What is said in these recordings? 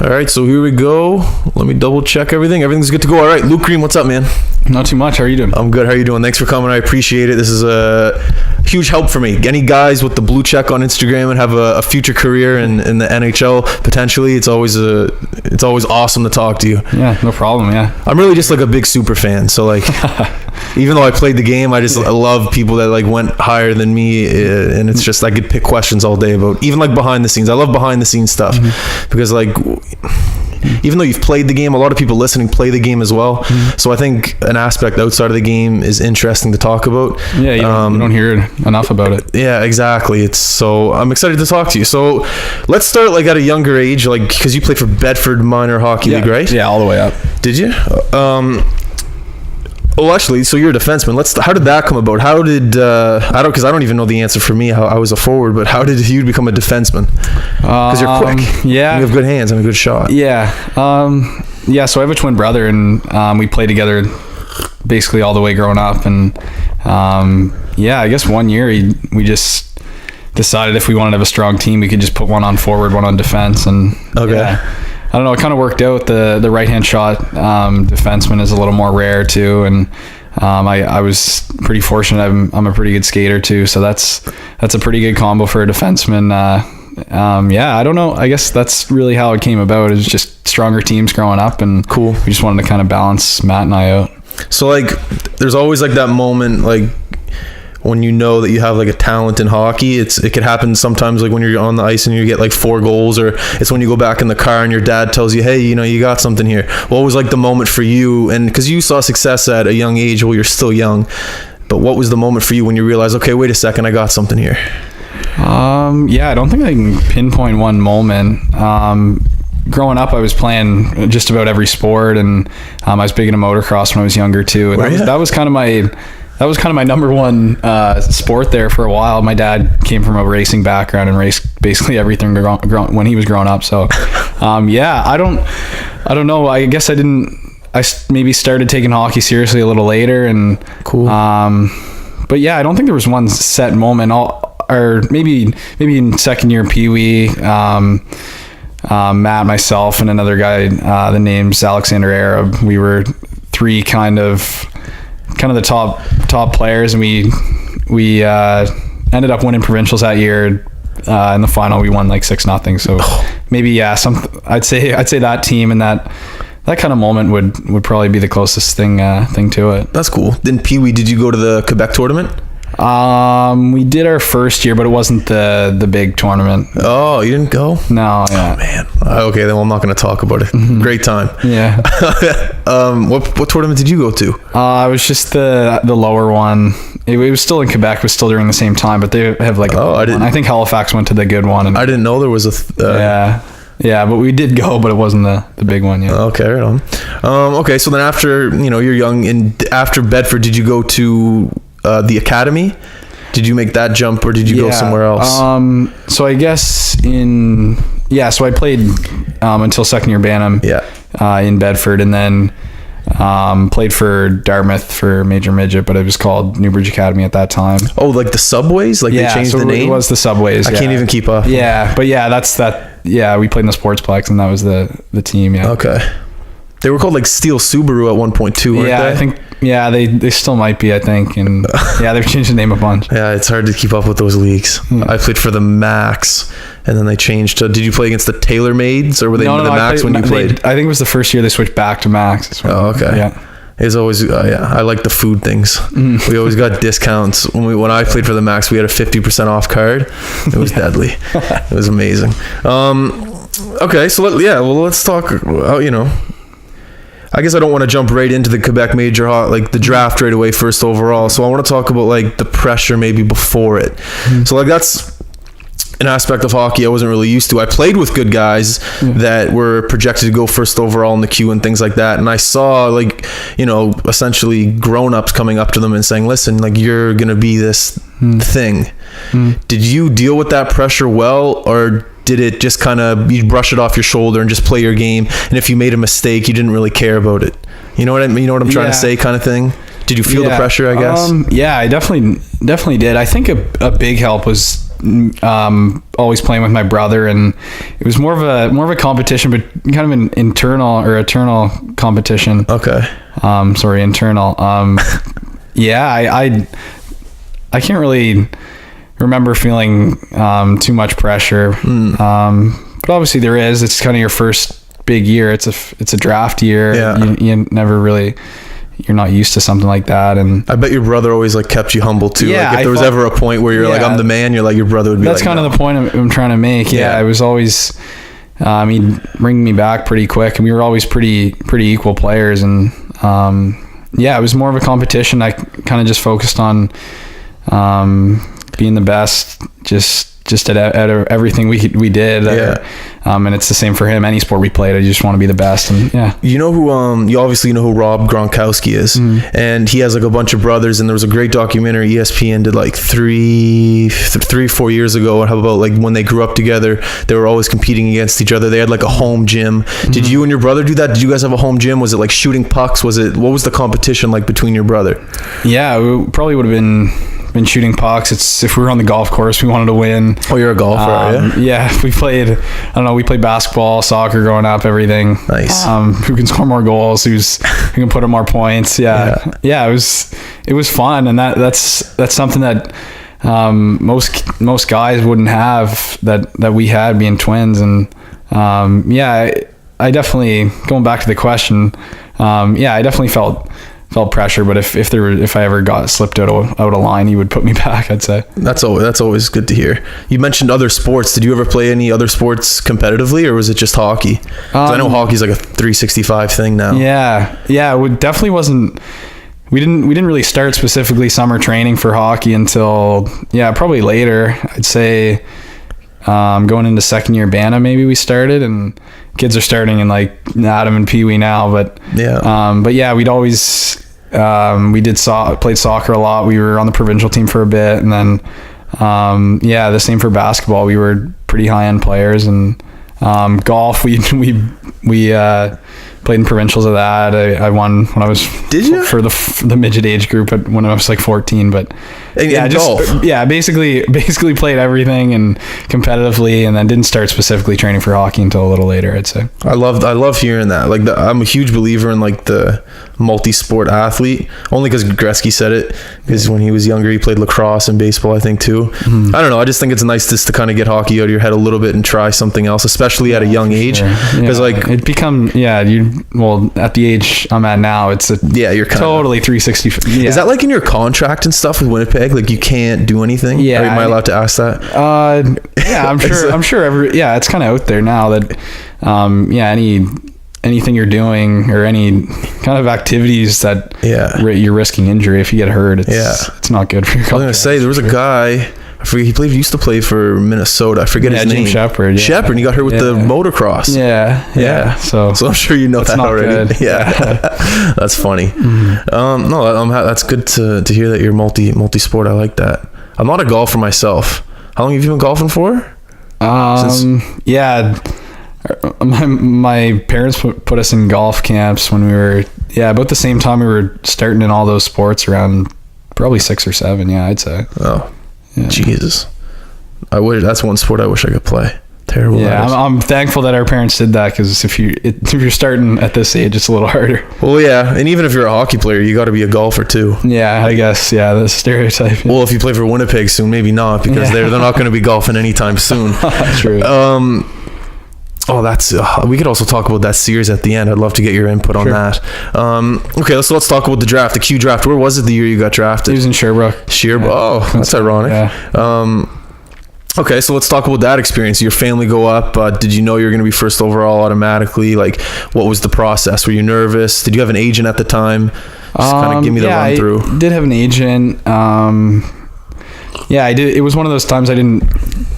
All right, so here we go. Let me double check everything. Everything's good to go. All right, Luke Green, what's up, man? Not too much. How are you doing? I'm good. How are you doing? Thanks for coming. I appreciate it. This is a huge help for me. Any guys with the blue check on Instagram and have a future career in the NHL potentially, it's always awesome to talk to you. Yeah, no problem. Yeah, I'm really just like a big super fan. So like, even though I played the game, I love people that like went higher than me, and it's just I could pick questions all day about even like behind the scenes. I love behind the scenes stuff because like. Even though you've played the game, a lot of people listening play the game as well. So I think an aspect outside of the game is interesting to talk about. Yeah, you don't hear enough about it. Yeah, exactly. So I'm excited to talk to you. So let's start like at a younger age, like because you played for Bedford Minor Hockey League, right? Yeah, all the way up. Did you? Well, actually, so you're a defenseman. How did that come about? How did because I don't even know the answer for me. How I was a forward, but how did you become a defenseman? Because you're quick. Yeah, you have good hands and a good shot. Yeah, yeah. So I have a twin brother, and we played together basically all the way growing up. And yeah, I guess one year we just decided if we wanted to have a strong team, we could just put one on forward, one on defense, and okay. Yeah. I don't know. It kind of worked out. The right hand shot defenseman is a little more rare too, and I was pretty fortunate. I'm a pretty good skater too, so that's a pretty good combo for a defenseman. Yeah, I don't know. I guess that's really how it came about. It was just stronger teams growing up, and cool. We just wanted to kind of balance Matt and I out. So like, there's always like that moment like. When you know that you have like a talent in hockey, it could happen sometimes like when you're on the ice and you get like 4 goals, or it's when you go back in the car and your dad tells you, hey, you got something here. What was like the moment for you? And because you saw success at a young age, well, you're still young, but what was the moment for you when you realized, okay, wait a second, I got something here? Yeah, I don't think I can pinpoint one moment. Growing up, I was playing just about every sport, and I was big into motocross when I was younger too. And that was kind of my number one sport there for a while. My dad came from a racing background and raced basically everything when he was growing up. So, yeah, I don't know. I guess I maybe started taking hockey seriously a little later, and cool. But yeah, I don't think there was one set moment. Or maybe in second year Pee Wee, Matt, myself, and another guy. The name's Alexander Arab. We were 3 kind of the top players, and we ended up winning provincials that year. In the final we won like 6-0, so maybe I'd say that team and that kind of moment would probably be the closest thing to it. That's cool. Then Pee Wee, did you go to the Quebec tournament? We did our first year, but it wasn't the big tournament. Oh, you didn't go? No. Yeah. Oh man. Okay, then I'm not going to talk about it. Great time. Yeah. What tournament did you go to? I was just the lower one. It was still in Quebec. It was still during the same time, but they have like I think Halifax went to the good one. And I didn't know there was a yeah, but we did go, but it wasn't the big one yet. Okay, right on. Okay, so then after you're young, and after Bedford, did you go to the academy? Did you make that jump, or did you go somewhere else? So I guess so I played until second year Bantam in Bedford, and then played for Dartmouth for Major Midget, but it was called Newbridge Academy at that time. Oh, like the Subways? Like they changed the name? It was the Subways. I can't even keep up. Yeah, but that's that. Yeah, we played in the Sportsplex, and that was the team. Yeah. Okay. They were called like Steel Subaru at one point too, weren't they? I think. Yeah, they still might be, I think, and they've changed the name a bunch. Yeah, it's hard to keep up with those leagues. I played for the Max, and then they changed to. Did you play against the TaylorMades, or were they the Max when you played? I think it was the first year they switched back to Max. Oh, okay. Yeah. It's always I like the food things. We always got discounts when I played for the Max. We had a 50% off card. It was deadly. It was amazing. Okay, so let's talk. I guess I don't want to jump right into the Quebec Major, like the draft right away, first overall. So I want to talk about like the pressure maybe before it. So like that's an aspect of hockey I wasn't really used to. I played with good guys that were projected to go first overall in the Q and things like that. And I saw like, essentially grown-ups coming up to them and saying, listen, like you're going to be this thing. Did you deal with that pressure well, or did it just kind of, you brush it off your shoulder and just play your game, and if you made a mistake you didn't really care about it? You know what I mean? You know what I'm trying to say, kind of thing? Did you feel the pressure, I guess? Yeah, I definitely did. I think a big help was always playing with my brother, and it was more of a competition, but kind of an eternal competition. Okay. Internal. Yeah, I can't really remember feeling too much pressure. But obviously there is. It's kind of your first big year. It's a draft year. Yeah. You never really, you're not used to something like that. And I bet your brother always like kept you humble too. Yeah, like if there was ever a point where you're like, I'm the man, you're like, your brother would be that's like, kind of the point I'm trying to make. Yeah. It was always, he'd bring me back pretty quick, and we were always pretty equal players. And it was more of a competition. I kind of just focused on being the best, just at everything we did. And it's the same for him. Any sport we played, I just want to be the best. And you know who you obviously know who Rob Gronkowski is, and he has like a bunch of brothers, and there was a great documentary ESPN did like 4 years ago, and how about like when they grew up together, they were always competing against each other. They had like a home gym. Did you and your brother do that? Did you guys have a home gym? Was it like shooting pucks? What was the competition like between your brother? Yeah, we probably would have been shooting pucks. It's if we were on the golf course, we wanted to win. Oh, you're a golfer, yeah. We played basketball, soccer growing up, everything. Nice. Who can score more goals? Who can put in more points? Yeah. It was fun, and that's something that most guys wouldn't have that we had, being twins. And I definitely, going back to the question, I definitely felt pressure, but if I ever got slipped out of line, he would put me back, I'd say. That's always good to hear. You mentioned other sports. Did you ever play any other sports competitively, or was it just hockey? 'Cause I know hockey's like a 365 thing now. Yeah, it definitely wasn't. We didn't really start specifically summer training for hockey until probably later. I'd say going into second year Banna, maybe we started, and kids are starting in like Adam and Pee Wee now, but we'd always played soccer a lot. We were on the provincial team for a bit, and then the same for basketball. We were pretty high end players, and golf we played in provincials of that. I won when I was for the midget age group when I was like 14, but golf. Basically played everything and competitively, and then didn't start specifically training for hockey until a little later, I'd say. I love hearing that. Like I'm a huge believer in like the multi-sport athlete, only because Gretzky said it, because when he was younger he played lacrosse and baseball, I think, too. I don't know, I just think it's nice just to kind of get hockey out of your head a little bit and try something else, especially at a young age, because like it become at the age I'm at now, it's you're totally 360. Is that like in your contract and stuff with Winnipeg, like you can't do anything? Am I allowed to ask that? I'm sure it's kind of out there now that anything you're doing or any kind of activities that you're risking injury if you get hurt, it's not good for your contract. I was gonna say there was a guy, I forget, he used to play for Minnesota. I forget his name. Shepard. And he got hurt with the motocross. So I'm sure you know that already. Good. Yeah. That's funny. That's good to hear that you're multi-sport. I like that. I'm not a golfer myself. How long have you been golfing for? My parents put us in golf camps when we were about the same time we were starting in all those sports, around probably 6 or 7. I'd say. Oh. Yeah. Jesus, that's one sport I wish I could play. Terrible. I'm thankful that our parents did that, because if you're starting at this age, it's a little harder. Well, and even if you're a hockey player, you got to be a golfer too. I guess the stereotype. Well, if you play for Winnipeg soon, maybe not, because they're not going to be golfing anytime soon. True. We could also talk about that series at the end. I'd love to get your input on that. Okay, let's talk about the draft, the Q draft. Where was it the year you got drafted? It was in Sherbrooke. Oh, that's ironic. Okay, so let's talk about that experience. Your family go up. Did you know you were going to be first overall automatically? Like, what was the process? Were you nervous? Did you have an agent at the time? Just kind of give me the run through. I did have an agent. I did. It was one of those times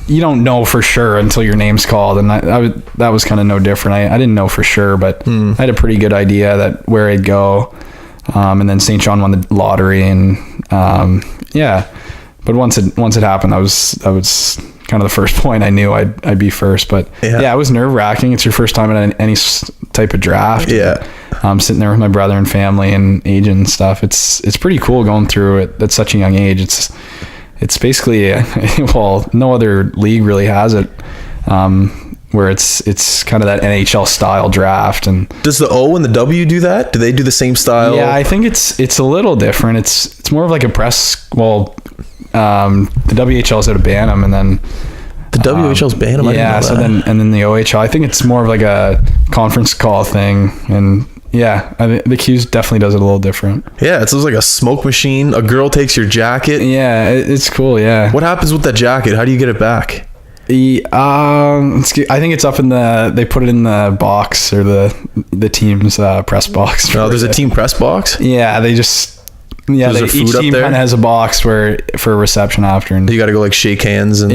you don't know for sure until your name's called, and that was kind of no different. I didn't know for sure, but I had a pretty good idea that where I'd go. And then St. John won the lottery, and but once it happened, that was kind of the first point I knew I'd be first. But it was nerve-wracking. It's your first time at any type of draft. Sitting there with my brother and family and agent and stuff. It's pretty cool going through it at such a young age. it's basically well, no other league really has it, where it's kind of that NHL style draft. And does the O and the W do that? Do they do the same style? Yeah, I think it's a little different. It's more of like a press. Well, the WHL's out of Bantam, and then the WHL's Bantam. Yeah, so then the OHL. I think it's more of like a conference call thing, and yeah, I think the Q's definitely does it a little different. Yeah, it's like a smoke machine. A girl takes your jacket. Yeah, it's cool. Yeah. What happens with that jacket? How do you get it back? I think it's up in they put it in the box, or the team's press box. Oh, there's a team press box? Yeah, each team kind of has a box for reception after, and you got to go like shake hands and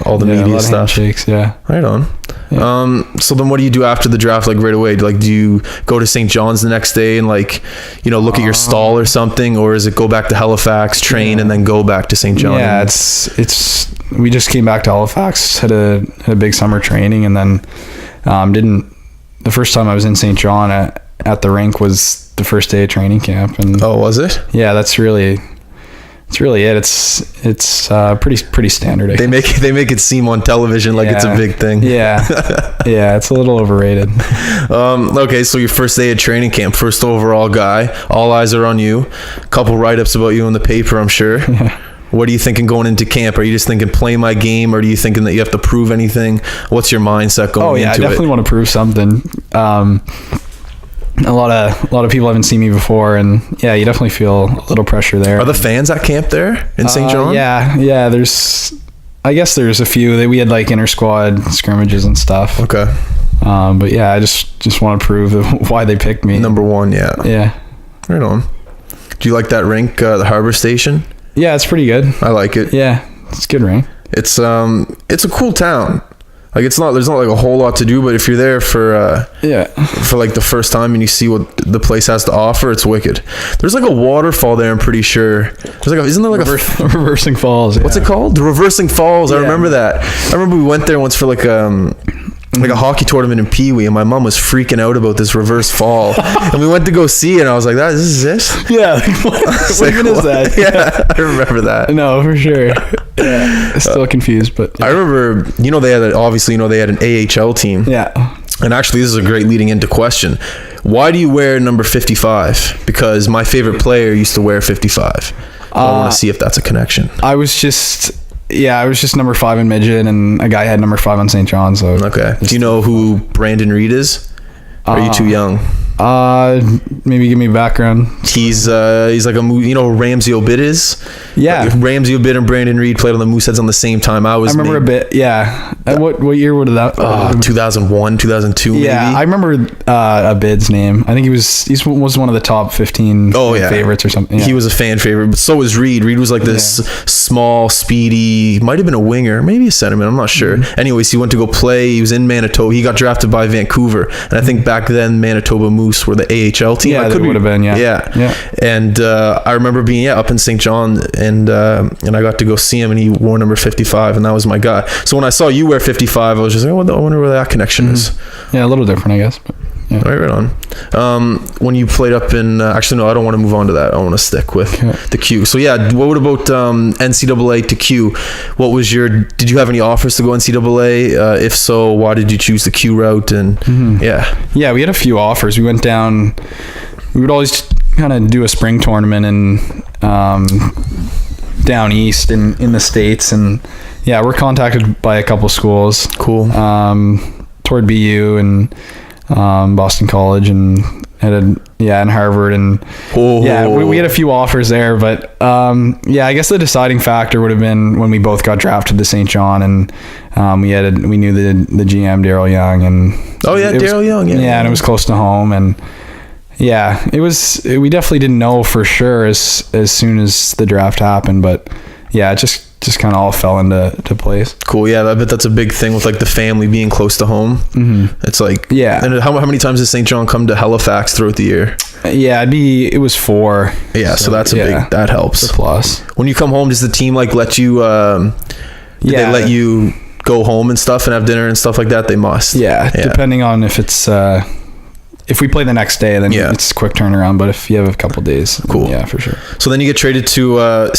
all the media stuff. Handshakes, yeah. Right on. Yeah. So then what do you do after the draft, like right away? Like, do you go to St. John's the next day and like, look at your stall or something, or is it go back to Halifax, train, and then go back to St. John's? Yeah, it's we just came back to Halifax, had a big summer training, and then the first time I was in St. John at the rink was the first day of training camp. And was it? Yeah, it's really it. It's pretty standard. They make it seem on television like it's a big thing. Yeah. Yeah, it's a little overrated. Okay, so your first day of training camp, first overall guy, all eyes are on you. A couple write-ups about you in the paper, I'm sure. Yeah. What are you thinking going into camp? Are you just thinking play my game, or are you thinking that you have to prove anything? What's your mindset going into it? I definitely want to prove something. A lot of people haven't seen me before, and yeah, you definitely feel a little pressure there. Are the fans at camp there in St. John? Yeah. I guess there's a few. We had like inter-squad scrimmages and stuff. Okay. But yeah, I just want to prove why they picked me. Number one, yeah. Yeah. Right on. Do you like that rink, the Harbor Station? Yeah, it's pretty good. I like it. Yeah, it's a good rink. It's a cool town. Like there's not like a whole lot to do, but if you're there for like the first time and you see what the place has to offer, it's wicked. There's like a waterfall there, I'm pretty sure. Isn't there like a Reversing Falls? Yeah. What's it called? The Reversing Falls. I remember that. I remember we went there once for like a hockey tournament in Pee Wee, and my mom was freaking out about this reverse fall, and we went to go see it, and I was like, "This is it?" Yeah, what even is that? Yeah, I remember that. No, for sure. Yeah, still confused, but I remember. They had an AHL team. Yeah. And actually, this is a great leading into question. Why do you wear number 55? Because my favorite player used to wear 55. I want to see if that's a connection. I was just number 5 in midget, and a guy had number 5 on St. John. So okay. Do you know who Brandon Reed is? Are you too young? Maybe give me a background. He's like who Ramsey Obid is? Yeah. Like Ramsey Obid and Brandon Reed played on the Mooseheads on the same time. I remember a bit. Yeah. What year would that? 2001, 2002. Yeah, maybe? I remember Obid's name. I think he was one of the top 15 favorites or something. Yeah. He was a fan favorite, but so was Reed. Reed was like this small, speedy, might have been a winger, maybe a centerman. I'm not sure. Mm-hmm. Anyways, he went to go play. He was in Manitoba. He got drafted by Vancouver, and I think back then Manitoba Moose were the AHL team. Yeah, they would have been. Yeah. And I remember being up in St. John, and I got to go see him, and he wore number 55, and that was my guy. So when I saw you wear 55, I was just like, I wonder where that connection is. Yeah, a little different, I guess. But yeah. Right on. When you played up in actually no, I don't want to move on to that. I want to stick with the Q. So yeah, what about NCAA to Q? Did you have any offers to go NCAA? If so, why did you choose the Q route? And yeah, we had a few offers. We went down. We would always kind of do a spring tournament in down east in the States, and yeah, we're contacted by a couple schools. Cool. Toward BU and Boston College and and Harvard, and we had a few offers there, but I guess the deciding factor would have been when we both got drafted to St. John, and we knew the GM Daryl Young, and Daryl Young, and it was close to home, and we definitely didn't know for sure as soon as the draft happened, but it just kind of all fell into place. Cool. Yeah, I bet that's a big thing with like the family being close to home. Mm-hmm. It's like, and how many times does St. John come to Halifax throughout the year? Yeah, it was 4. Yeah, so that's a big, that helps. It's a plus. When you come home, does the team like let you they let you go home and stuff and have dinner and stuff like that? They must. Yeah. Depending on if it's if we play the next day, then it's a quick turnaround. But if you have a couple days, cool. Yeah, for sure. So then you get traded to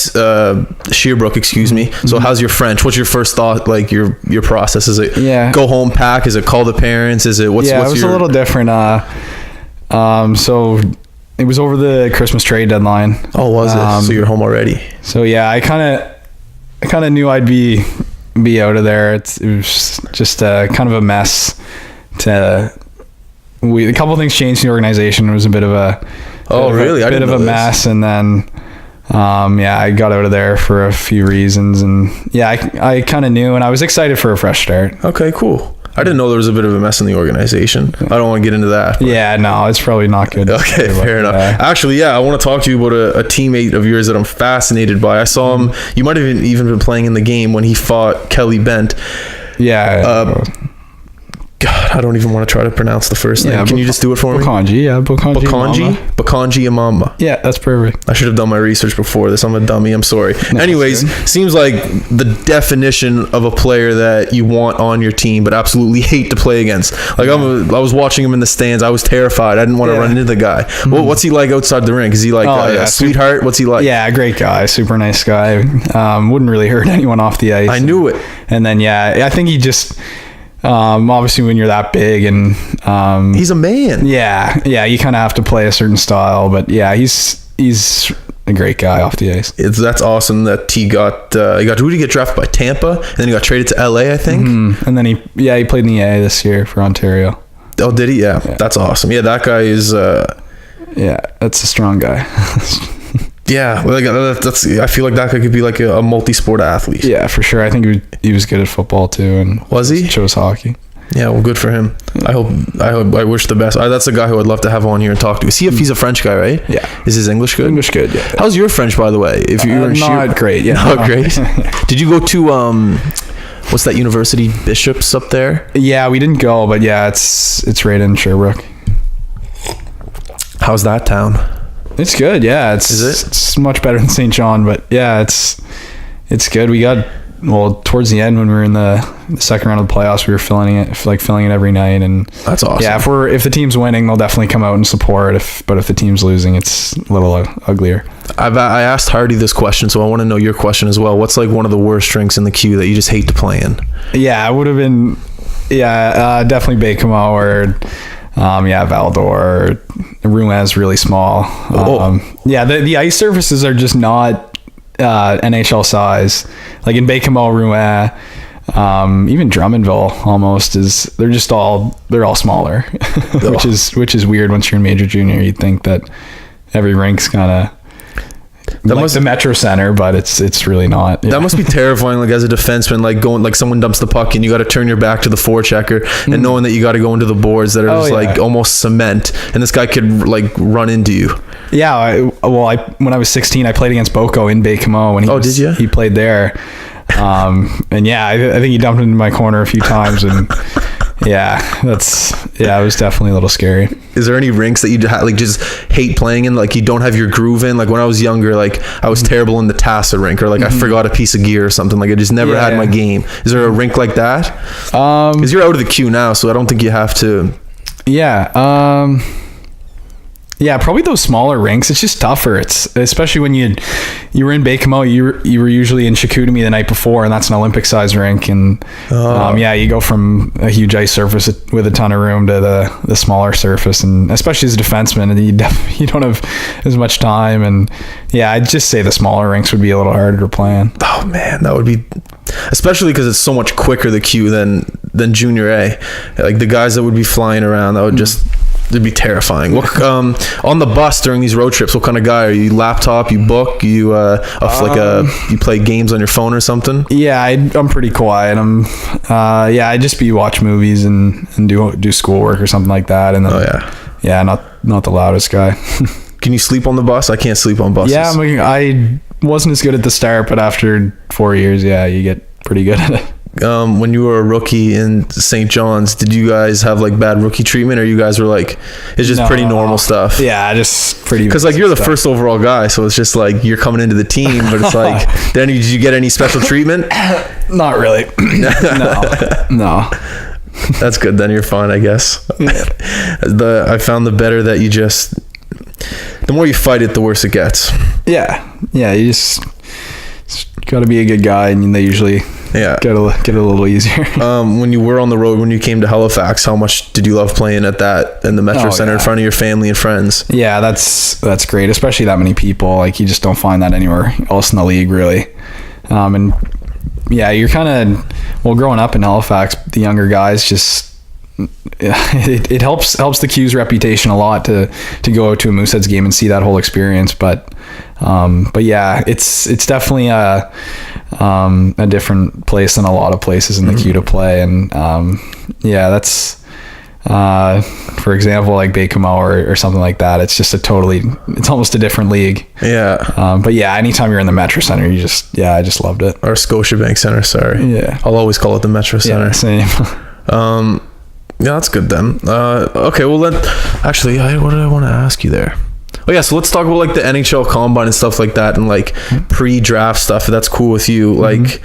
Sherbrooke, excuse me. So how's your French? What's your first thought? Like your process? Is it go home, pack? Is it call the parents? Is it what's it was a little different. So it was over the Christmas trade deadline. Oh, was it? So you're home already. So yeah, I kind of knew I'd be out of there. It was just kind of a mess. A couple of things changed in the organization. It was a bit of a bit of a mess, and then I got out of there for a few reasons, and I kind of knew, and I was excited for a fresh start. Okay, cool. I didn't know there was a bit of a mess in the organization. I don't want to get into that. Yeah, no, it's probably not good. Okay, fair enough. Actually, I want to talk to you about a teammate of yours that I'm fascinated by. I saw him. You might have even been playing in the game when he fought Kelly Bent. Yeah. God, I don't even want to try to pronounce the first name. Can you just do it for me? Bokanji Imama. Yeah, that's perfect. I should have done my research before this. I'm a dummy. I'm sorry. No, anyways, seems like the definition of a player that you want on your team, but absolutely hate to play against. Like I was watching him in the stands. I was terrified. I didn't want to run into the guy. Well, what's he like outside the ring? Is he like a sweetheart? What's he like? Yeah, great guy. Super nice guy. Wouldn't really hurt anyone off the ice. I knew it. And then, I think he just... obviously when you're that big and he's a man. Yeah, you kind of have to play a certain style, but he's a great guy off the ice. That's awesome that he got who did he get drafted by? Tampa, and then he got traded to LA, I think. And then he played in the A this year for Ontario. Oh, did he? Yeah, that's awesome. Yeah, that guy is that's a strong guy. Yeah, that's. I feel like that guy could be like a multi-sport athlete. Yeah, for sure. I think he was good at football too, and was he? Chose hockey. Yeah, well, good for him. I wish the best. That's a guy who I'd love to have on here and talk to. He's a French guy, right? Yeah. Is his English good? English good. Yeah. How's your French, by the way? If you're not great. Yeah, not great. Did you go to what's that university? Bishops up there? Yeah, we didn't go, but it's right in Sherbrooke. How's that town? It's good, yeah. It's much better than St. John, but yeah, it's good. We got towards the end when we were in the second round of the playoffs, we were filling it every night, and that's awesome. Yeah, if the team's winning, they'll definitely come out and support. But if the team's losing, it's a little uglier. I asked Hardy this question, so I want to know your question as well. What's like one of the worst drinks in the queue that you just hate to play in? Yeah, it would have been definitely Bakemo or. Valdor. Rouen is really small. The ice surfaces are just not NHL size. Like in Bakemo, Rouen, even Drummondville almost they're all smaller, which is weird. Once you're in major junior, you'd think that every rink's kind of like the Metro Center, but it's really not. That must be terrifying. Like as a defenseman, like going like someone dumps the puck and you got to turn your back to the forechecker and knowing that you got to go into the boards that are like almost cement, and this guy could like run into you. Yeah, when I was 16, I played against Boko in Bakemo, and did you? He played there, and I think he dumped into my corner a few times, and it was definitely a little scary. Is there any rinks that you like just hate playing in? Like you don't have your groove in? Like when I was younger, like I was terrible in the Tassa rink, or like I forgot a piece of gear or something. Like I just never had my game. Is there a rink like that? Because you're out of the queue now, so I don't think you have to. Yeah. Yeah, probably those smaller rinks. It's just tougher. It's especially when you were in Bakemo, you were usually in Chicoutimi the night before, and that's an Olympic size rink. And you go from a huge ice surface with a ton of room to the smaller surface, and especially as a defenseman, you don't have as much time. And I'd just say the smaller rinks would be a little harder to play in. Oh man, that would be, especially because it's so much quicker the queue than Junior A. Like the guys that would be flying around, that would just. It'd be terrifying. What on the bus during these road trips? What kind of guy are you? Laptop? You book? You you play games on your phone or something? Yeah, I'm pretty quiet. I just watch movies and do schoolwork or something like that. And then, not the loudest guy. Can you sleep on the bus? I can't sleep on buses. Yeah, I wasn't as good at the start, but after 4 years, you get pretty good at it. When you were a rookie in St. John's, did you guys have like bad rookie treatment, or you guys were like, it's just pretty normal stuff? Yeah, just pretty. Because like you're the first overall guy, so it's just like you're coming into the team, but it's like, did you get any special treatment? Not really. No. That's good. Then you're fine, I guess. I found the better that you just, the more you fight it, the worse it gets. Yeah. You just got to be a good guy, and they usually get a little easier. When you were on the road, when you came to Halifax, how much did you love playing at that in the Metro Center in front of your family and friends? Yeah, that's great, especially that many people. Like, you just don't find that anywhere else in the league, really. And yeah, you're kind of, well, growing up in Halifax, the younger guys just, it helps the Q's reputation a lot to go out to a Mooseheads game and see that whole experience. But yeah, it's definitely a different place than a lot of places in the Q to play. And yeah, that's for example, like Baie-Comeau or something like that. It's just it's almost a different league. Yeah. But yeah, anytime you're in the Metro Center, I just loved it. Or Scotiabank Center, sorry. Yeah. I'll always call it the Metro Center. Yeah, same. Yeah, that's good then. Okay, well then, actually, what did I want to ask you there? Oh yeah, so let's talk about like the NHL Combine and stuff like that, and like pre-draft stuff. If that's cool with you, like,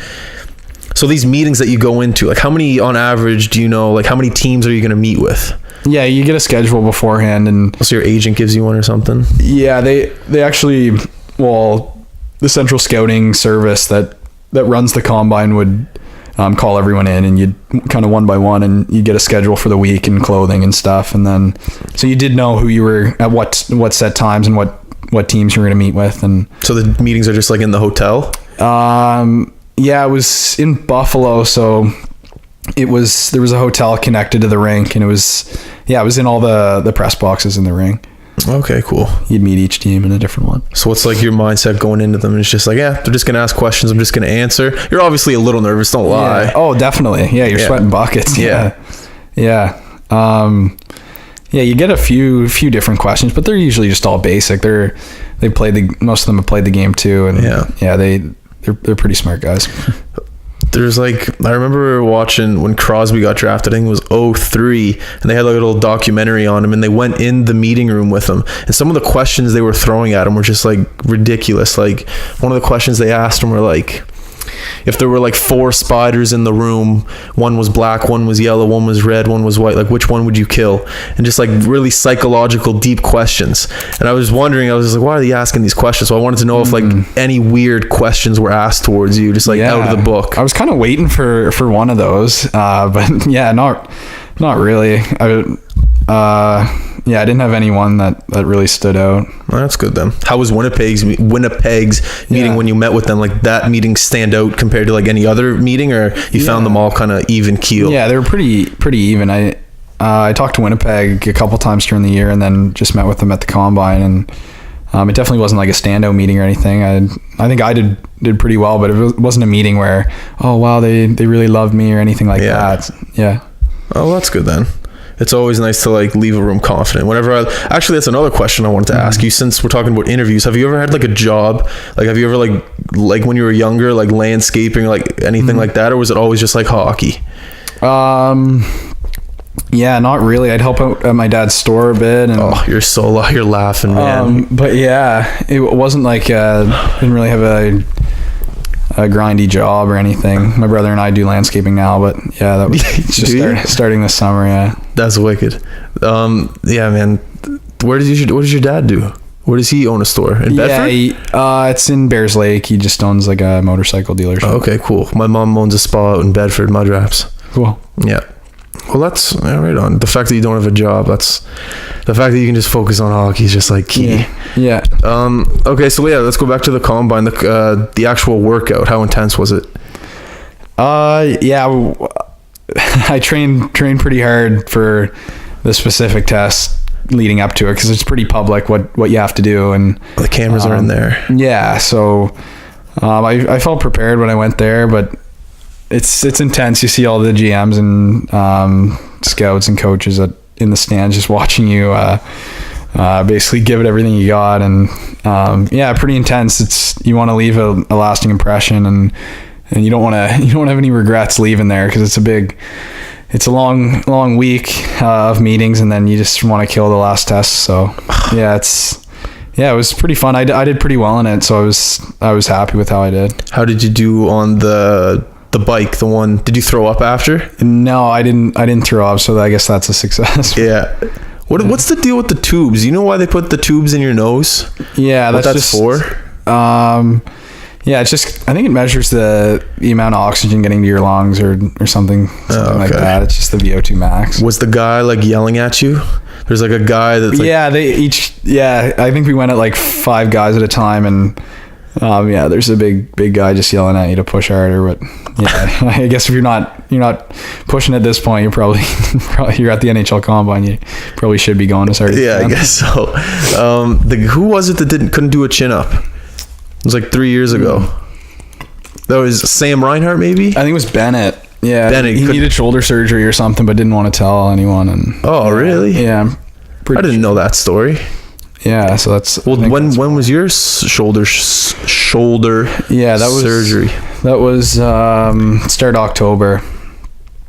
so these meetings that you go into, like, how many on average do you know? Like, how many teams are you going to meet with? Yeah, you get a schedule beforehand, and so your agent gives you one or something. Yeah, they actually, well, the central scouting service that runs the Combine would call everyone in, and you'd kind of one by one, and you get a schedule for the week and clothing and stuff. And then, so you did know who you were at what set times and what teams you were going to meet with. And so the meetings are just like in the hotel? Yeah, it was in Buffalo. So there was a hotel connected to the rink, and it was in all the press boxes in the ring. Okay, cool. You'd meet each team in a different one. So what's like your mindset going into them? It's just like, yeah, they're just going to ask questions. I'm just going to answer. You're obviously a little nervous. Don't lie. Yeah. Oh, definitely. Yeah. You're sweating buckets. Yeah. Yeah. You get a few different questions, but they're usually just all basic. Most of them have played the game too. And they're pretty smart guys. There's like, I remember watching when Crosby got drafted, I think it was 2003, and they had like a little documentary on him, and they went in the meeting room with him, and some of the questions they were throwing at him were just like ridiculous. Like, one of the questions they asked him were like, if there were like 4 spiders in the room, one was black, one was yellow, one was red, one was white, like which one would you kill? And just like really psychological, deep questions. And I was wondering, I was just like, why are they asking these questions? So I wanted to know if like any weird questions were asked towards you, just like out of the book. I was kind of waiting for one of those, but yeah, not really. I didn't have anyone that really stood out. Well, that's good then. How was Winnipeg's meeting when you met with them? Like, that meeting stand out compared to like any other meeting, or you found them all kind of even keel? Yeah, they were pretty even. I talked to Winnipeg a couple times during the year, and then just met with them at the Combine, and it definitely wasn't like a standout meeting or anything. I think I did pretty well, but it wasn't a meeting where, oh wow, they really loved me or anything like that. Yeah. Oh, that's good then. It's always nice to like leave a room confident. Actually, that's another question I wanted to ask you, since we're talking about interviews. Have you ever had like a job? Like, have you ever like when you were younger, like landscaping, like anything like that, or was it always just like hockey? Yeah, not really. I'd help out at my dad's store a bit. And, you're laughing, man. But yeah, it wasn't like didn't really have a grindy job or anything. My brother and I do landscaping now, but yeah, that was just starting this summer. Yeah, that's wicked. Yeah, man. What does your dad do? Where does he own a store? In Bedford? Yeah, it's in Bears Lake. He just owns like a motorcycle dealership. Okay, cool. My mom owns a spa out in Bedford, Mud Raps. Cool. Yeah. Well, that's right on. The fact that you don't have a job, the fact that you can just focus on hockey is just like key. Yeah. Okay, so yeah, let's go back to the Combine. The actual workout. How intense was it? Yeah, I trained pretty hard for the specific test leading up to it, because it's pretty public what you have to do, and the cameras are in there. Yeah, so I felt prepared when I went there, but it's intense. You see all the GMs and scouts and coaches in the stands just watching you basically give it everything you got, and pretty intense. You want to leave a lasting impression, and you don't want to have any regrets leaving there, because it's a long week of meetings, and then you just want to kill the last test. So it was pretty fun. I did pretty well in it, so I was happy with how I did. How did you do on the the bike, the one, did you throw up after? No, I didn't throw up, so I guess that's a success. Yeah. What's the deal with the tubes? You know why they put the tubes in your nose? Yeah, that's just for? Yeah, it's just, I think it measures the amount of oxygen getting to your lungs or something like that. It's just the VO2 max. Was the guy like yelling at you? There's like a guy that's like... Yeah, I think we went at like 5 guys at a time, and there's a big guy just yelling at you to push harder. But yeah, I guess if you're not pushing at this point, you're probably you're at the NHL Combine. You probably should be going as hard as you can. I guess so. Who was it that couldn't do a chin up? It was like 3 years ago. That was Sam Reinhart, maybe? I think it was Bennett. Yeah, Bennett he needed shoulder surgery or something, but didn't want to tell anyone. And really? Yeah, I didn't know that story. Yeah, so that's... Well, when was your shoulder that was surgery? That was start October.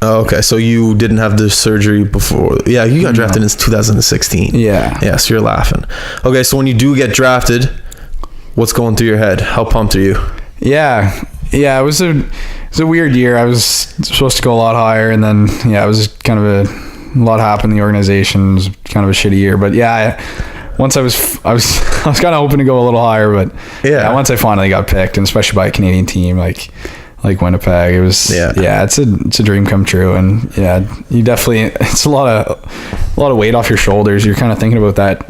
Oh, okay, so you didn't have the surgery before. Yeah, you got drafted in 2016. Yeah, so you're laughing. Okay, so when you do get drafted, what's going through your head? How pumped are you? Yeah, it was a weird year. I was supposed to go a lot higher, and then it was kind of a lot happened in the organization. It was kind of a shitty year, but once I was kind of hoping to go a little higher, but once I finally got picked, and especially by a Canadian team like Winnipeg, it was it's a dream come true. And you definitely, it's a lot of weight off your shoulders. You're kind of thinking about that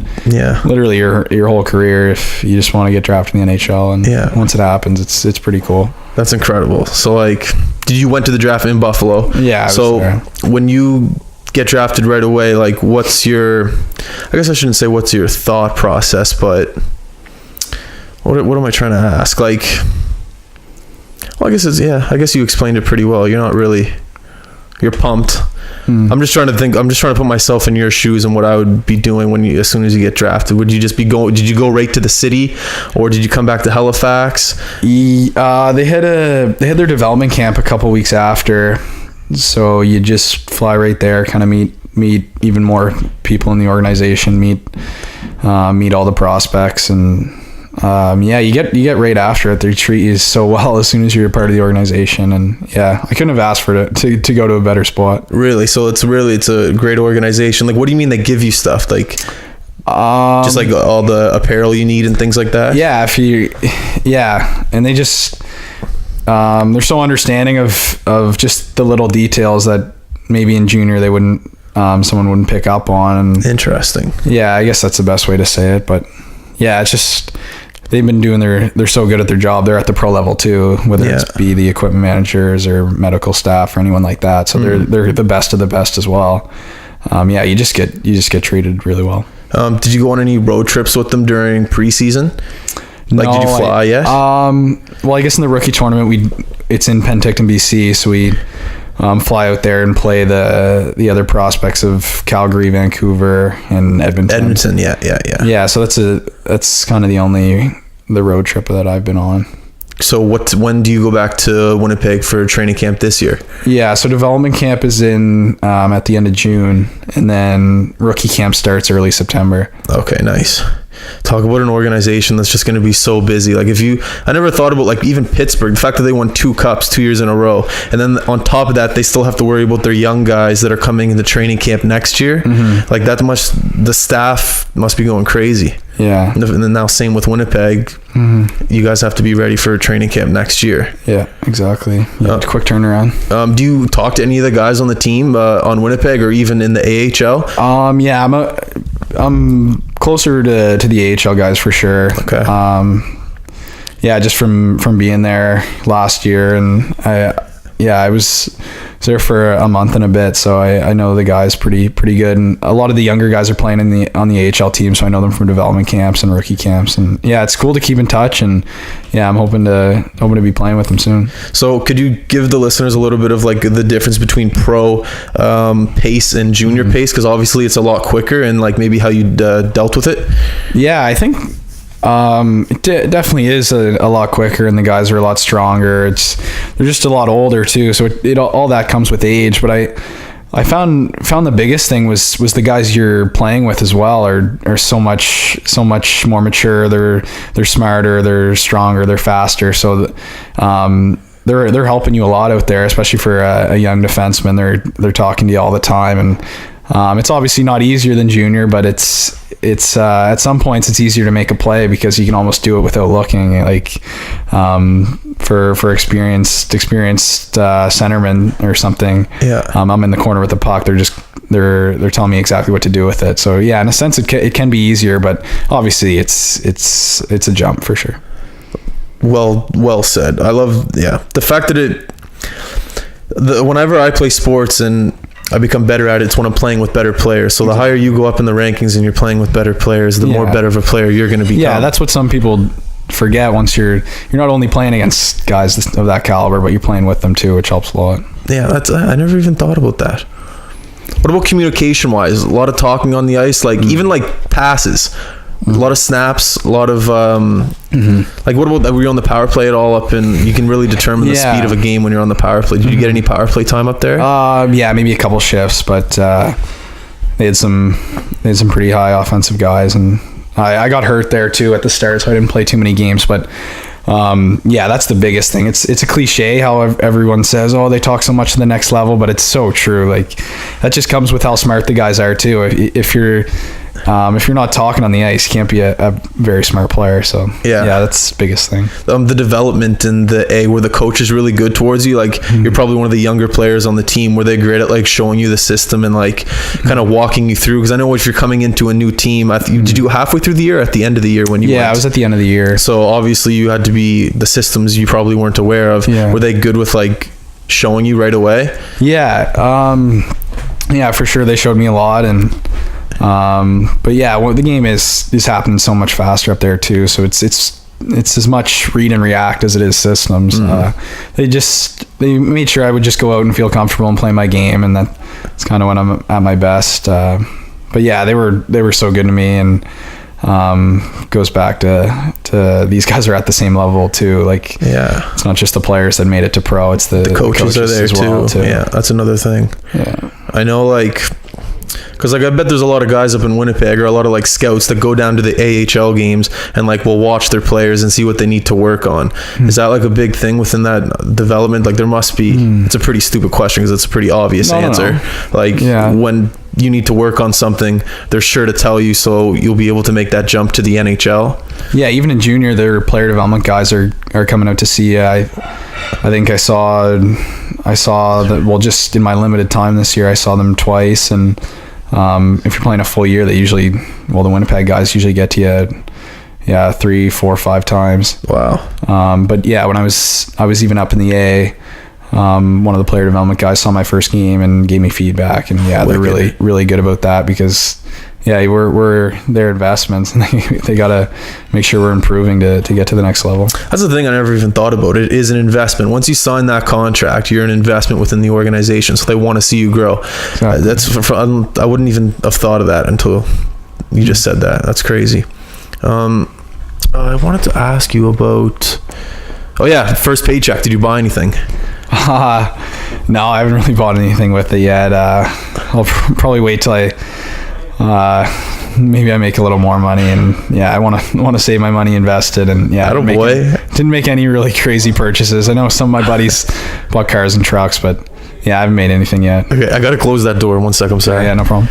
literally your whole career if you just want to get drafted in the NHL. And once it happens, it's pretty cool. That's incredible. So like, you went to the draft in Buffalo? Yeah, so when you get drafted right away, like what's your, I guess I shouldn't say what's your thought process, but what am I trying to ask? Like, well, I guess you explained it pretty well. You're pumped. I'm just trying to put myself in your shoes and what I would be doing as soon as you get drafted. Would you just did you go right to the city, or did you come back to Halifax? They had their development camp a couple weeks after, so you just fly right there, kind of meet even more people in the organization, meet all the prospects, and you get right after it. They treat you so well as soon as you're a part of the organization, and I couldn't have asked for it to go to a better spot. Really? So it's a great organization. Like, what do you mean they give you stuff? Like, just like all the apparel you need and things like that? And they just they're so understanding of just the little details that maybe in junior they wouldn't someone wouldn't pick up on. And interesting. I guess that's the best way to say it. But it's just they've been doing they're so good at their job. They're at the pro level too, whether it's be the equipment managers or medical staff or anyone like that. So they're the best of the best as well. You just get treated really well. Did you go on any road trips with them during preseason? Like, did you fly yet? Well, I guess in the rookie tournament it's in Penticton, BC, so we fly out there and play the other prospects of Calgary, Vancouver, and Edmonton. So that's kind of the road trip that I've been on. So when do you go back to Winnipeg for training camp this year? So development camp is in at the end of June, and then rookie camp starts early September. Okay, nice. Talk about an organization that's just going to be so busy. Like, I never thought about like even Pittsburgh, the fact that they won 2 cups 2 years in a row, and then on top of that they still have to worry about their young guys that are coming into training camp next year. Like, the staff must be going crazy. And then now same with Winnipeg. You guys have to be ready for training camp next year. Exactly. Quick turnaround. Do you talk to any of the guys on the team on Winnipeg or even in the AHL? I'm closer to the AHL guys for sure. Okay. Just from being there last year, and I was there for a month and a bit, so I know the guys pretty good, and a lot of the younger guys are playing on the AHL team, so I know them from development camps and rookie camps, and it's cool to keep in touch, and I'm hoping to be playing with them soon. So could you give the listeners a little bit of like the difference between pro pace and junior pace, because obviously it's a lot quicker, and like maybe how you dealt with it? I think it definitely is a lot quicker, and the guys are a lot stronger. They're just a lot older too, so it all that comes with age. But I found the biggest thing was the guys you're playing with as well are so much more mature. They're smarter, they're stronger, they're faster. So they're helping you a lot out there, especially for a young defenseman. They're talking to you all the time, and it's obviously not easier than junior, but it's at some points it's easier to make a play because you can almost do it without looking. Like for experienced centermen or something. Yeah. I'm in the corner with the puck. They're telling me exactly what to do with it. So yeah, in a sense it can be easier, but obviously it's a jump for sure. Well said. I love the fact that whenever I play sports and I become better at it, it's when I'm playing with better players. So the higher you go up in the rankings and you're playing with better players, the more better of a player you're going to become. Yeah, that's what some people forget. Once you're not only playing against guys of that caliber, but you're playing with them too, which helps a lot. Yeah, I never even thought about that. What about communication wise? A lot of talking on the ice, like even like passes. A lot of snaps, a lot of like what about, were you on the power play at all up in, you can really determine the speed of a game when you're on the power play. Did you get any power play time up there? Yeah, maybe a couple shifts, but they had some pretty high offensive guys, and I got hurt there too at the start, so I didn't play too many games, but that's the biggest thing. It's a cliche how everyone says, oh, they talk so much to the next level, but it's so true. Like that just comes with how smart the guys are too. If you're not talking on the ice, you can't be a very smart player. So that's the biggest thing. The development in the A, where the coach is really good towards you. Like you're probably one of the younger players on the team. Were they great at like showing you the system and like kind of walking you through? Because I know if you're coming into a new team, did you halfway through the year or at the end of the year when you went? I was at the end of the year. So obviously you had to be, the systems you probably weren't aware of. Yeah. Were they good with like showing you right away? Yeah. For sure. They showed me a lot, and but the game is happening so much faster up there too, so it's as much read and react as it is systems. They made sure I would just go out and feel comfortable and play my game, and that's kind of when I'm at my best. But yeah, they were so good to me, and goes back to these guys are at the same level too. Like it's not just the players that made it to pro, it's the coaches are there as well, too. Yeah, that's another thing. I know, like, because like I bet there's a lot of guys up in Winnipeg, or a lot of like scouts that go down to the AHL games and like will watch their players and see what they need to work on. Is that like a big thing within that development? Like there must be. It's a pretty stupid question because it's a pretty obvious answer. No. Like when you need to work on something, they're sure to tell you, so you'll be able to make that jump to the NHL. Yeah, even in junior, their player development guys are coming out to see you. I think I saw that. Well, just in my limited time this year, I saw them twice, and if you're playing a full year, they usually, the Winnipeg guys usually get to you 3, 4, 5 times. Wow. But yeah, when I was even up in the A, one of the player development guys saw my first game and gave me feedback, and they're really, really good about that, because we're their investments, and they gotta make sure we're improving to get to the next level. That's the thing I never even thought about. It is an investment. Once you sign that contract, you're an investment within the organization, so they want to see you grow. Exactly. I wouldn't even have thought of that until you just said that. That's crazy. I wanted to ask you about first paycheck. Did you buy anything? No, I haven't really bought anything with it yet. I'll probably wait till maybe I make a little more money, and I want to save my money invested, and didn't make any really crazy purchases. I know some of my buddies bought cars and trucks, but I haven't made anything yet. Okay, I gotta close that door. 1 sec, I'm sorry. Yeah, no problem.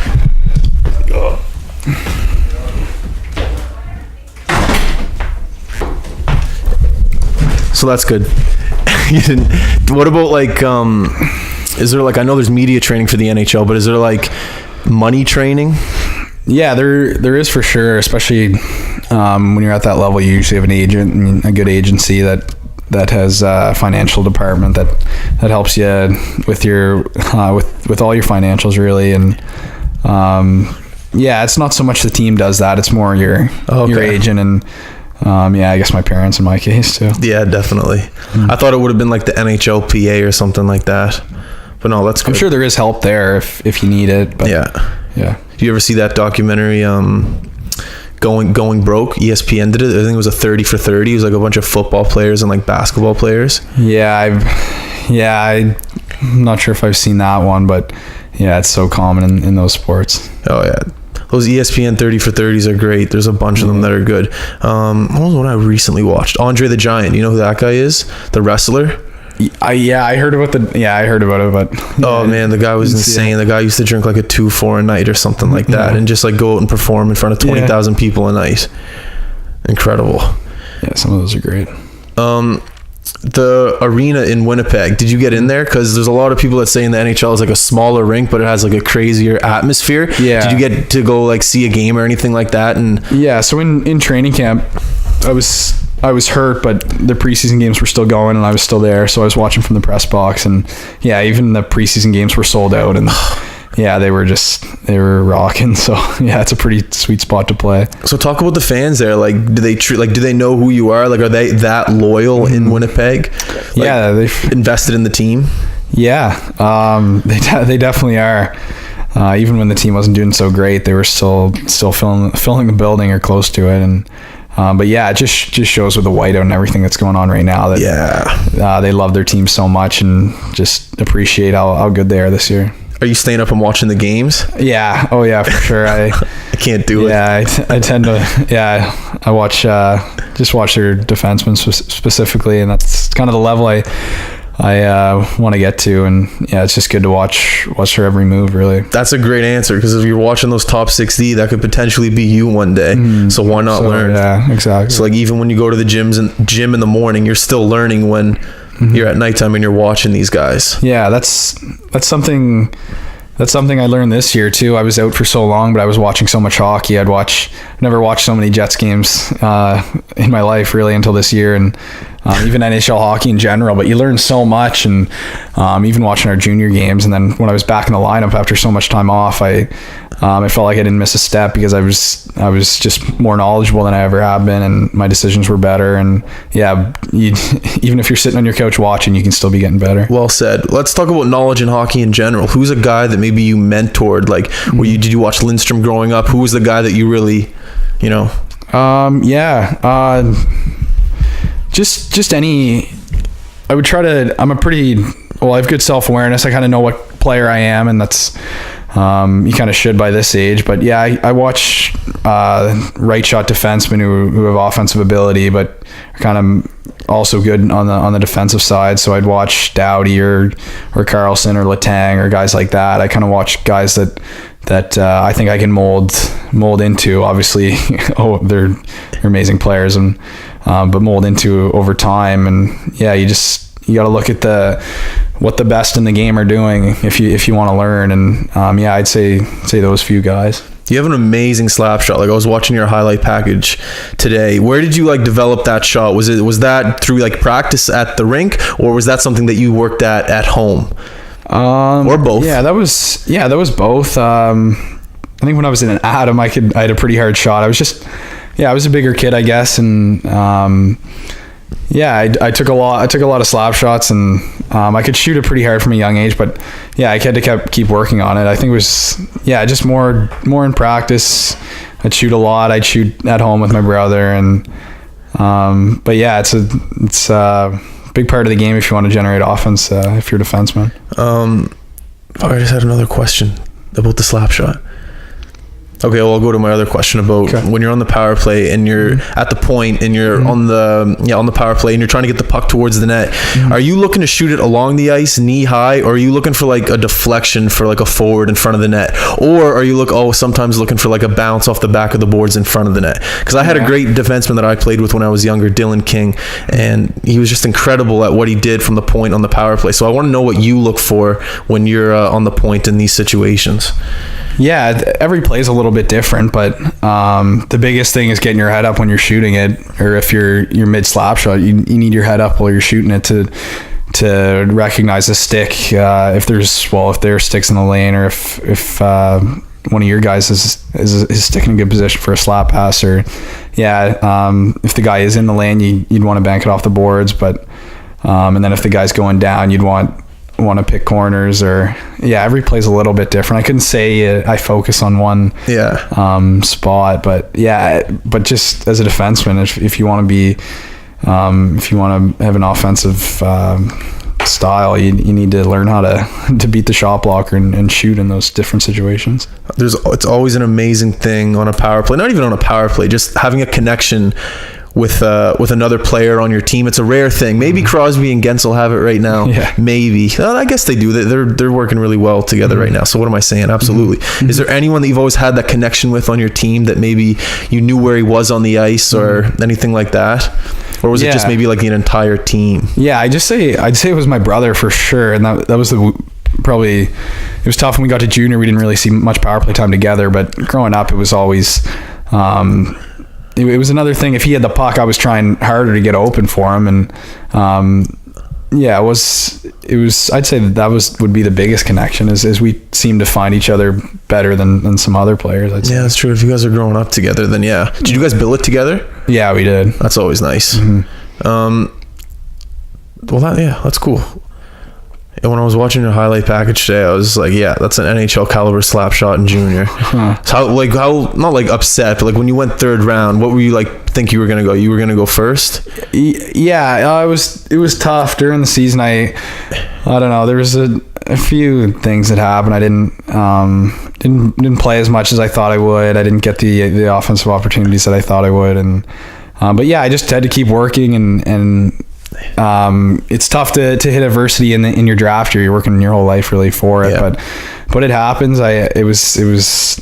So that's good. You didn't. What about like is there like, I know there's media training for the NHL, but is there like money training? Yeah, there is for sure, especially when you're at that level. You usually have an agent, and a good agency that has a financial department that helps you with your with all your financials, really. And it's not so much the team does that, it's more your agent, and I guess my parents in my case too. Yeah, definitely. I thought it would have been like the NHLPA or something like that, but no, that's good. I'm sure there is help there if you need it, but yeah. Do you ever see that documentary Going Broke? ESPN did it. I think it was a 30 for 30. It was like a bunch of football players and like basketball players. I'm not sure if I've seen that one, but it's so common in those sports. Oh yeah, those ESPN 30 for 30s are great. There's a bunch of them that are good. What was one I recently watched? Andre the Giant. You know who that guy is? The wrestler. I heard about it, but oh man, the guy was insane. The guy used to drink like a 2-4 a night or something like that, and just like go out and perform in front of 20,000 people a night. Incredible. Yeah, some of those are great. The arena in Winnipeg, did you get in there? Because there's a lot of people that say in the NHL is like a smaller rink, but it has like a crazier atmosphere. Yeah. Did you get to go like see a game or anything like that? And yeah, so in training camp, I was hurt, but the preseason games were still going, and I was still there, so I was watching from the press box, and yeah, even the preseason games were sold out, and yeah, they were rocking. So yeah, it's a pretty sweet spot to play. So talk about the fans there. Like, do they know who you are? Like, are they that loyal in Winnipeg? Like, yeah, they've invested in the team. Yeah, they definitely are. Even when the team wasn't doing so great, they were still filling the building or close to it, and. But yeah, it just shows with the whiteout and everything that's going on right now that they love their team so much and just appreciate how good they are this year. Are you staying up and watching the games? Yeah. Oh yeah, for sure. I can't do it. Yeah, I tend to. Yeah, I watch just watch their defensemen specifically, and that's kind of the level I want to get to, and yeah, it's just good to watch her every move, really. That's a great answer, because if you're watching those top 60, that could potentially be you one day. So why not learn? Yeah, exactly. So like, even when you go to the gym in the morning, you're still learning when you're at nighttime and you're watching these guys. Yeah, that's something I learned this year too. I was out for so long, but I was watching so much hockey. I've never watched so many Jets games in my life, really, until this year, and even NHL hockey in general. But you learn so much, and even watching our junior games. And then when I was back in the lineup after so much time off, I felt like I didn't miss a step, because I was just more knowledgeable than I ever have been, and my decisions were better. And yeah, even if you're sitting on your couch watching, you can still be getting better. Well said. Let's talk about knowledge in hockey in general. Who's a guy that maybe you mentored? Like, did you watch Lindstrom growing up? Who was the guy that you really, Just any. I would try to. I have good self-awareness. I kind of know what player I am, and that's. You kind of should by this age, but yeah, I watch right shot defensemen who have offensive ability, but are kind of also good on the defensive side. So I'd watch Doughty or Carlson or Letang or guys like that. I kind of watch guys that I think I can mold into. Obviously, they're amazing players, and but mold into over time. And yeah, you got to look at what the best in the game are doing if you want to learn. And yeah, I'd say those few guys. You have an amazing slap shot. Like, I was watching your highlight package today. Where did you like develop that shot? Was that through like practice at the rink, or was that something that you worked at home? Or both? Yeah, that was both. I think when I was in an Atom, I had a pretty hard shot. I was a bigger kid, I guess, and yeah, I took a lot of slap shots, and I could shoot it pretty hard from a young age, but yeah, I had to keep working on it. I think it was just more in practice. I'd shoot a lot. I'd shoot at home with my brother, and but yeah, it's a big part of the game if you want to generate offense if you're a defenseman. I just had another question about the slap shot. Okay, well, I'll go to my other question about when you're on the power play and you're at the point and you're on the power play and you're trying to get the puck towards the net. Are you looking to shoot it along the ice, knee high, or are you looking for like a deflection for like a forward in front of the net? Or are you sometimes looking for like a bounce off the back of the boards in front of the net? Because I had a great defenseman that I played with when I was younger, Dylan King, and he was just incredible at what he did from the point on the power play. So I want to know what you look for when you're on the point in these situations. Yeah, every play is a little bit different, but the biggest thing is getting your head up when you're shooting it, or if you're mid slap shot, you need your head up while you're shooting it to recognize the stick. If there are sticks in the lane, or if one of your guys is sticking in a good position for a slap pass, or if the guy is in the lane, you'd want to bank it off the boards, but and then if the guy's going down, you'd want to pick corners, or every play's a little bit different. I couldn't say I focus on one spot, but just as a defenseman, if you want to be if you want to have an offensive style, you need to learn how to beat the shot blocker and shoot in those different situations. It's always an amazing thing on a power play, not even on a power play, just having a connection with another player on your team. It's a rare thing. Maybe Crosby and Gensel have it right now. Yeah. Maybe. Well, I guess they do. They're working really well together right now. So what am I saying? Absolutely. Is there anyone that you've always had that connection with on your team that maybe you knew where he was on the ice or anything like that? Or was it just maybe like an entire team? Yeah, I'd say it was my brother for sure, and that was probably, it was tough when we got to junior. We didn't really see much power play time together, but growing up, it was always it was another thing. If he had the puck, I was trying harder to get open for him, and it was I'd say that would be the biggest connection, is we seemed to find each other better than some other players, I'd say. Yeah, that's true. If you guys are growing up together, then yeah. Did you guys billet together? Yeah, we did. That's always nice. That's cool. And when I was watching your highlight package today, I was like, yeah, that's an NHL caliber slap shot in junior. So how not like upset, but like when you went third round, what were you like think you were going to go? You were going to go first? Yeah, it was tough during the season. I don't know. There was a few things that happened. I didn't play as much as I thought I would. I didn't get the offensive opportunities that I thought I would. And but yeah, I just had to keep working, and it's tough to hit adversity in your draft year. You're working your whole life really for it, but it happens. It was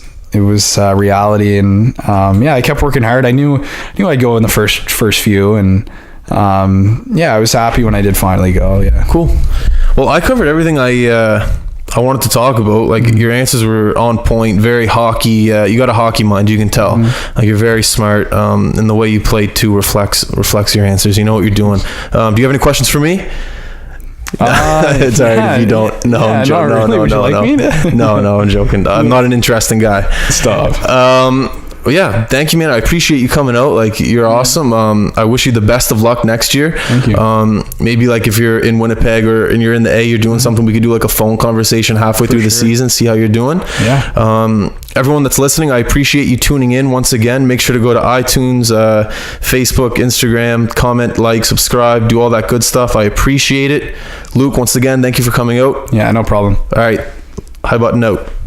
reality, and I kept working hard. I knew I'd go in the first few, and I was happy when I did finally go. Yeah, cool. Well, I covered everything I wanted to talk about. Like your answers were on point, very hockey. You got a hockey mind, you can tell. Like you're very smart, and the way you play too reflects your answers. You know what you're doing. Do you have any questions for me? It's alright if you don't. No, I'm joking. No, I'm joking. I'm not an interesting guy. Stop. Well, yeah, thank you, man. I appreciate you coming out. Like, you're awesome. I wish you the best of luck next year. Thank you. Maybe like if you're in Winnipeg and you're in the A, you're doing something, we could do like a phone conversation halfway through the season, see how you're doing. Yeah. Everyone that's listening, I appreciate you tuning in once again. Make sure to go to iTunes, Facebook, Instagram, comment, like, subscribe, do all that good stuff. I appreciate it. Luke, once again, thank you for coming out. Yeah, no problem. All right. High button out.